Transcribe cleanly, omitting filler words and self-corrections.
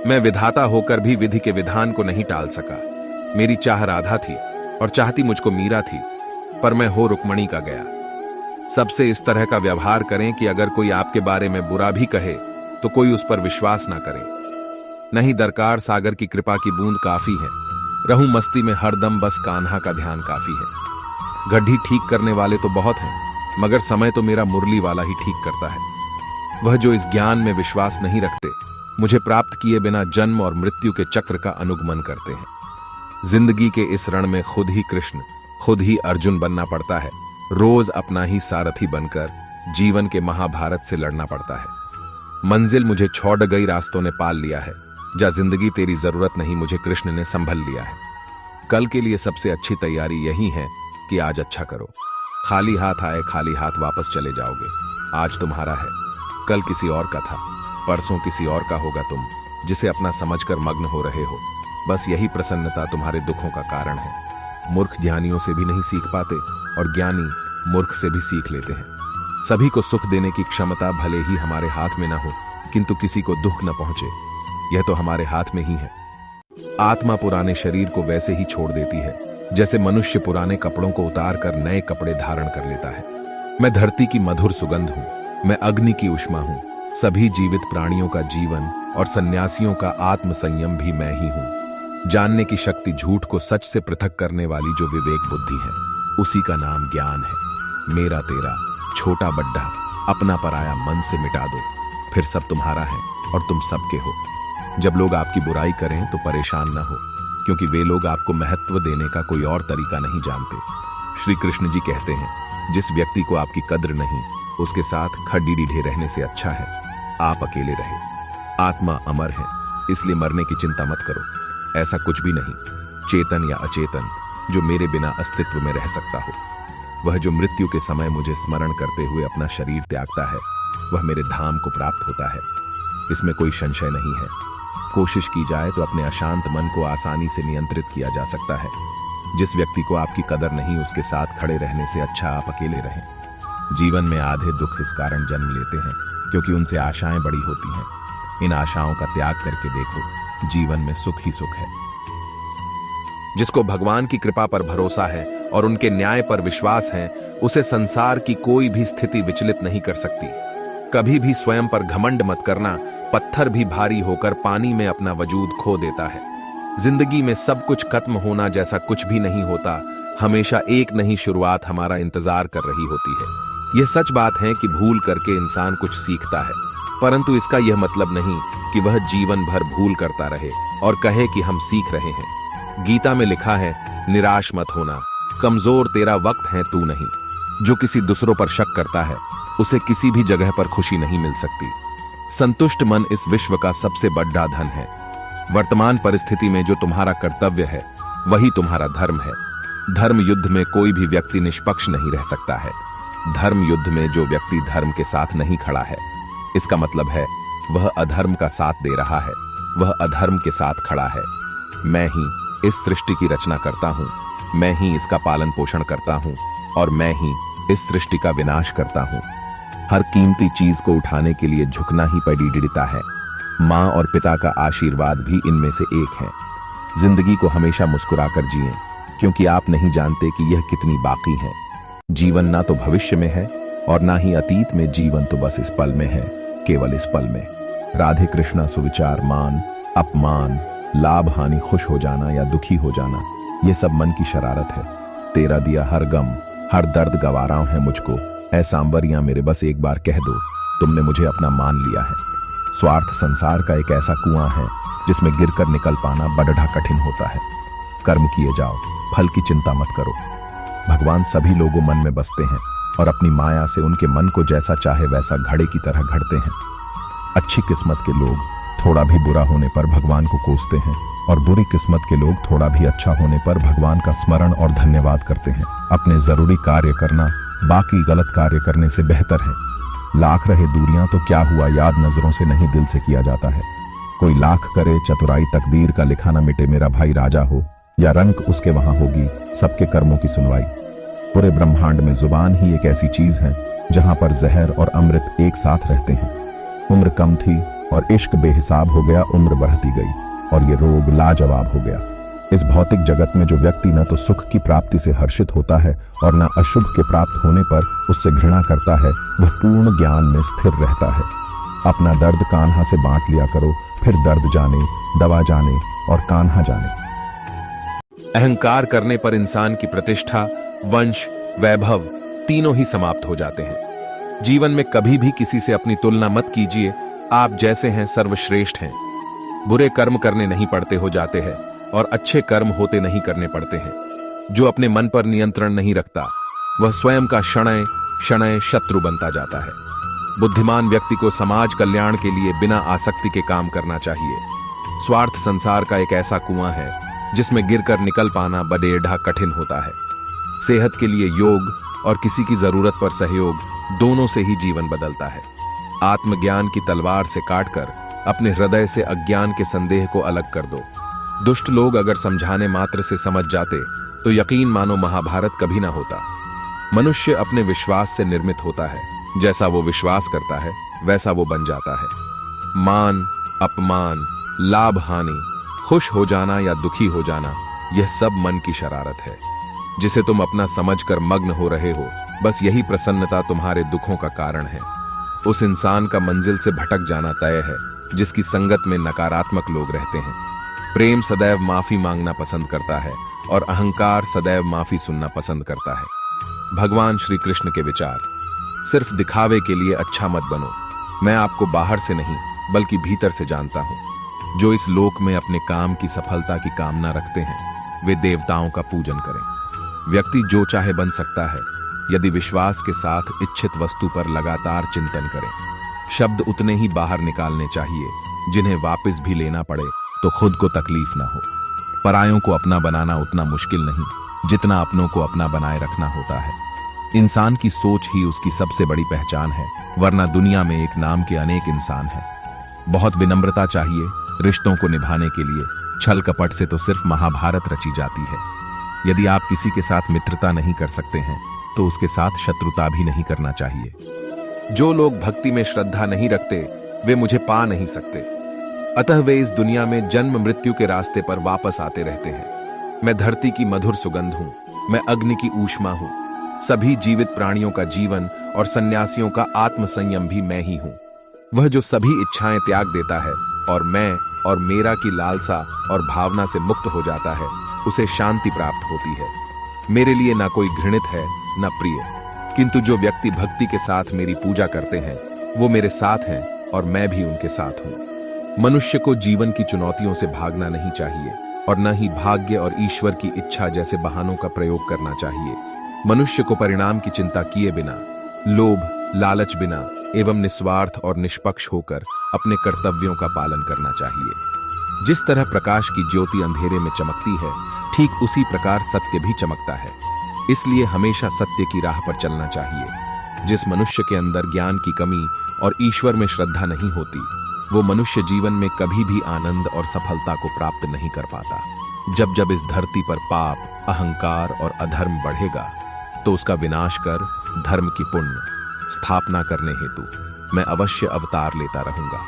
मैं विधाता होकर भी विधि के विधान को नहीं टाल सका। मेरी चाह राधा थी और चाहती मुझको मीरा थी, पर मैं हो रुक्मणी का गया। सबसे इस तरह का व्यवहार करें कि अगर कोई आपके बारे में बुरा भी कहे तो कोई उस पर विश्वास ना करे। नहीं दरकार सागर की कृपा की बूंद काफी है, रहूं मस्ती में हरदम बस कान्हा का ध्यान काफी है। गड्ढी ठीक करने वाले तो बहुत हैं, मगर समय तो मेरा मुरली वाला ही ठीक करता है। वह जो इस ज्ञान में विश्वास नहीं रखते, मुझे प्राप्त किए बिना जन्म और मृत्यु के चक्र का अनुगमन करते हैं। जिंदगी के इस रण में खुद ही कृष्ण, खुद ही अर्जुन बनना पड़ता है। रोज अपना ही सारथी बनकर जीवन के महाभारत से लड़ना पड़ता है। मंजिल मुझे छोड़ गई रास्तों ने पाल लिया है, जा जिंदगी तेरी जरूरत नहीं मुझे कृष्ण ने संभल लिया है। कल के लिए सबसे अच्छी तैयारी यही है कि आज अच्छा करो। खाली हाथ आए खाली हाथ वापस चले जाओगे। आज तुम्हारा है, कल किसी और का था, परसों किसी और का होगा। तुम जिसे अपना समझकर मग्न हो रहे हो, बस यही प्रसन्नता तुम्हारे दुखों का कारण है। मूर्ख ज्ञानियों से भी नहीं सीख पाते और ज्ञानी मूर्ख से भी सीख लेते हैं। सभी को सुख देने की क्षमता भले ही हमारे हाथ में न हो, किंतु किसी को दुख न पहुंचे, यह तो हमारे हाथ में ही है। आत्मा पुराने शरीर को वैसे ही छोड़ देती है जैसे मनुष्य पुराने कपड़ों को उतार कर नए कपड़े धारण कर लेता है। मैं धरती की मधुर सुगंध हूं, मैं अग्नि की उष्मा हूं, सभी जीवित प्राणियों का जीवन और सन्यासियों का आत्म संयम भी मैं ही हूं। जानने की शक्ति झूठ को सच से पृथक करने वाली जो विवेक बुद्धि है, उसी का नाम ज्ञान है। मेरा तेरा, छोटा बड्ढा, अपना पराया मन से मिटा दो, फिर सब तुम्हारा है और तुम सबके हो। जब लोग आपकी बुराई करें तो परेशान न हो, क्योंकि वे लोग आपको महत्व देने का कोई और तरीका नहीं जानते। श्री कृष्ण जी कहते हैं, जिस व्यक्ति को आपकी कद्र नहीं, उसके साथ खड्डी डीढ़े रहने से अच्छा है आप अकेले रहे। आत्मा अमर है, इसलिए मरने की चिंता मत करो। ऐसा कुछ भी नहीं, चेतन या अचेतन, जो मेरे बिना अस्तित्व में रह सकता हो। वह जो मृत्यु के समय मुझे स्मरण करते हुए अपना शरीर त्यागता है, वह मेरे धाम को प्राप्त होता है, इसमें कोई संशय नहीं है। कोशिश की जाए तो अपने अशांत मन को आसानी से नियंत्रित किया जा सकता है। जिस व्यक्ति को आपकी कदर नहीं, उसके साथ खड़े रहने से अच्छा आप अकेले रहें। जीवन में आधे दुख इस कारण जन्म लेते हैं क्योंकि उनसे आशाएं बड़ी होती हैं। इन आशाओं का त्याग करके देखो, जीवन में सुख ही सुख है। जिसको भगवान की कृपा पर भरोसा है और उनके न्याय पर विश्वास है, उसे संसार की कोई भी स्थिति विचलित नहीं कर सकती। कभी भी स्वयं पर घमंड मत करना, पत्थर भी भारी होकर पानी में अपना वजूद खो देता है। जिंदगी में सब कुछ खत्म होना जैसा कुछ भी नहीं होता, हमेशा एक नई शुरुआत हमारा इंतजार कर रही होती है। यह सच बात है कि भूल करके इंसान कुछ सीखता है, परंतु इसका यह मतलब नहीं कि वह जीवन भर भूल करता रहे और कहे कि हम सीख रहे हैं। गीता में लिखा है, निराश मत होना, कमजोर तेरा वक्त है तू नहीं। जो किसी दूसरों पर शक करता है, उसे किसी भी जगह पर खुशी नहीं मिल सकती। संतुष्ट मन इस विश्व का सबसे बड़ा धन है। वर्तमान परिस्थिति में जो तुम्हारा कर्तव्य है, वही तुम्हारा धर्म है। धर्म युद्ध में कोई भी व्यक्ति निष्पक्ष नहीं रह सकता है। धर्म युद्ध में जो व्यक्ति धर्म के साथ नहीं खड़ा है, इसका मतलब है वह अधर्म का साथ दे रहा है, वह अधर्म के साथ खड़ा है। मैं ही इस सृष्टि की रचना करता हूं, मैं ही इसका पालन पोषण करता हूं और मैं ही इस सृष्टि का विनाश करता हूं। हर कीमती चीज को उठाने के लिए झुकना ही पड़ता है। माँ और पिता का आशीर्वाद भी इनमें से एक है। जिंदगी को हमेशा मुस्कुराकर जिएं, क्योंकि आप नहीं जानते कि यह कितनी बाकी है। जीवन ना तो भविष्य में है और ना ही अतीत में, जीवन तो बस इस पल में है, केवल इस पल में। राधे कृष्णा। सुविचार, मान, अपमान, लाभ हानि, खुश हो जाना या दुखी हो जाना, ये सब मन की शरारत है। तेरा दिया हर गम, हर दर्द गवारा है मुझको। ऐ सांवरिया मेरे, बस एक बार कह दो, तुमने मुझे अपना मान लिया है। स्वार्थ संसार का एक ऐसा कुआं है जिसमें गिरकर निकल पाना बड़ा कठिन होता है। कर्म किए जाओ, फल की चिंता मत करो। भगवान सभी लोगों मन में बसते हैं और अपनी माया से उनके मन को जैसा चाहे वैसा घड़े की तरह घड़ते हैं। अच्छी किस्मत के लोग थोड़ा भी बुरा होने पर भगवान को कोसते हैं और बुरी किस्मत के लोग थोड़ा भी अच्छा होने पर भगवान का स्मरण और धन्यवाद करते हैं। अपने जरूरी कार्य करना बाकी गलत कार्य करने से बेहतर है। लाख रहे दूरियां तो क्या हुआ, याद नजरों से नहीं दिल से किया जाता है। कोई लाख करे चतुराई, तकदीर का लिखा न मिटे। मेरा भाई राजा हो या रंक उसके वहां होगी सबके कर्मों की सुनवाई। पूरे ब्रह्मांड में जुबान ही एक ऐसी चीज है जहां पर जहर और अमृत एक साथ रहते हैं। उम्र कम थी और इश्क बेहिसाब हो गया, उम्र बढ़ती गई और ये रोग लाजवाब हो गया। इस भौतिक जगत में जो व्यक्ति न तो सुख की प्राप्ति से हर्षित होता है और न अशुभ के प्राप्त होने पर उससे घृणा करता है, वह पूर्ण ज्ञान में स्थिर रहता है। अपना दर्द कान्हा से बांट लिया करो, फिर दर्द जाने, दवा जाने और कान्हा जाने। अहंकार करने पर इंसान की प्रतिष्ठा, वंश, वैभव तीनों ही समाप्त हो जाते हैं। जीवन में कभी भी किसी से अपनी तुलना मत कीजिए। आप जैसे हैं सर्वश्रेष्ठ हैं। बुरे कर्म करने नहीं पड़ते हो जाते हैं और अच्छे कर्म होते नहीं करने पड़ते हैं। जो अपने मन पर नियंत्रण नहीं रखता वह स्वयं का शनय शनय शत्रु बनता जाता है। बुद्धिमान व्यक्ति को समाज कल्याण के लिए बिना आसक्ति के काम करना चाहिए। स्वार्थ संसार का एक ऐसा कुआं है जिसमें गिरकर निकल पाना बड़ेढ़ा कठिन होता है। सेहत के लिए योग और किसी की जरूरत पर सहयोग, दोनों से ही जीवन बदलता है। आत्मज्ञान की तलवार से काटकर अपने हृदय से अज्ञान के संदेह को अलग कर दो। दुष्ट लोग अगर समझाने मात्र से समझ जाते तो यकीन मानो महाभारत कभी ना होता। मनुष्य अपने विश्वास से निर्मित होता है। जैसा वो विश्वास करता है वैसा वो बन जाता है। मान, अपमान, लाभ हानि, खुश हो जाना या दुखी हो जाना, यह सब मन की शरारत है जिसे तुम अपना समझकर मग्न हो रहे हो। बस यही प्रसन्नता तुम्हारे दुखों का कारण है। उस इंसान का मंजिल से भटक जाना तय है जिसकी संगत में नकारात्मक लोग रहते हैं। प्रेम सदैव माफी मांगना पसंद करता है और अहंकार सदैव माफी सुनना पसंद करता है। भगवान श्री कृष्ण के विचार, सिर्फ दिखावे के लिए अच्छा मत बनो। मैं आपको बाहर से नहीं बल्कि भीतर से जानता हूं। जो इस लोक में अपने काम की सफलता की कामना रखते हैं वे देवताओं का पूजन करें। व्यक्ति जो चाहे बन सकता है यदि विश्वास के साथ इच्छित वस्तु पर लगातार चिंतन करें। शब्द उतने ही बाहर निकालने चाहिए जिन्हें वापस भी लेना पड़े तो खुद को तकलीफ ना हो। परायों को अपना बनाना उतना मुश्किल नहीं जितना अपनों को अपना बनाए रखना होता है। इंसान की सोच ही उसकी सबसे बड़ी पहचान है, वरना दुनिया में एक नाम के अनेक इंसान हैं। बहुत विनम्रता चाहिए रिश्तों को निभाने के लिए। छल कपट से तो सिर्फ महाभारत रची जाती है। यदि आप किसी के साथ मित्रता नहीं कर सकते हैं तो उसके साथ शत्रुता भी नहीं करना चाहिए। जो लोग भक्ति में श्रद्धा नहीं रखते वे मुझे पा नहीं सकते, अतः वे इस दुनिया में जन्म मृत्यु के रास्ते पर वापस आते रहते हैं। मैं धरती की मधुर सुगंध हूं, मैं अग्नि की ऊष्मा हूं। सभी जीवित प्राणियों का जीवन और सन्यासियों का आत्म संयम भी मैं ही हूं। वह जो सभी इच्छाएं त्याग देता है और मैं और मेरा की लालसा और भावना से मुक्त हो जाता है, उसे शांति प्राप्त होती है। मेरे लिए ना कोई घृणित है ना प्रिय, किंतु जो व्यक्ति भक्ति के साथ मेरी पूजा करते हैं वो मेरे साथ हैं और मैं भी उनके साथ हूं। मनुष्य को जीवन की चुनौतियों से भागना नहीं चाहिए और न ही भाग्य और ईश्वर की इच्छा जैसे बहानों का प्रयोग करना चाहिए। मनुष्य को परिणाम की चिंता किए बिना, लोभ लालच बिना एवं निस्वार्थ और निष्पक्ष होकर अपने कर्तव्यों का पालन करना चाहिए। जिस तरह प्रकाश की ज्योति अंधेरे में चमकती है, ठीक उसी प्रकार सत्य भी चमकता है। इसलिए हमेशा सत्य की राह पर चलना चाहिए। जिस मनुष्य के अंदर ज्ञान की कमी और ईश्वर में श्रद्धा नहीं होती, वो मनुष्य जीवन में कभी भी आनंद और सफलता को प्राप्त नहीं कर पाता। जब जब इस धरती पर पाप, अहंकार और अधर्म बढ़ेगा तो उसका विनाश कर धर्म की पुण्य स्थापना करने हेतु मैं अवश्य अवतार लेता रहूंगा।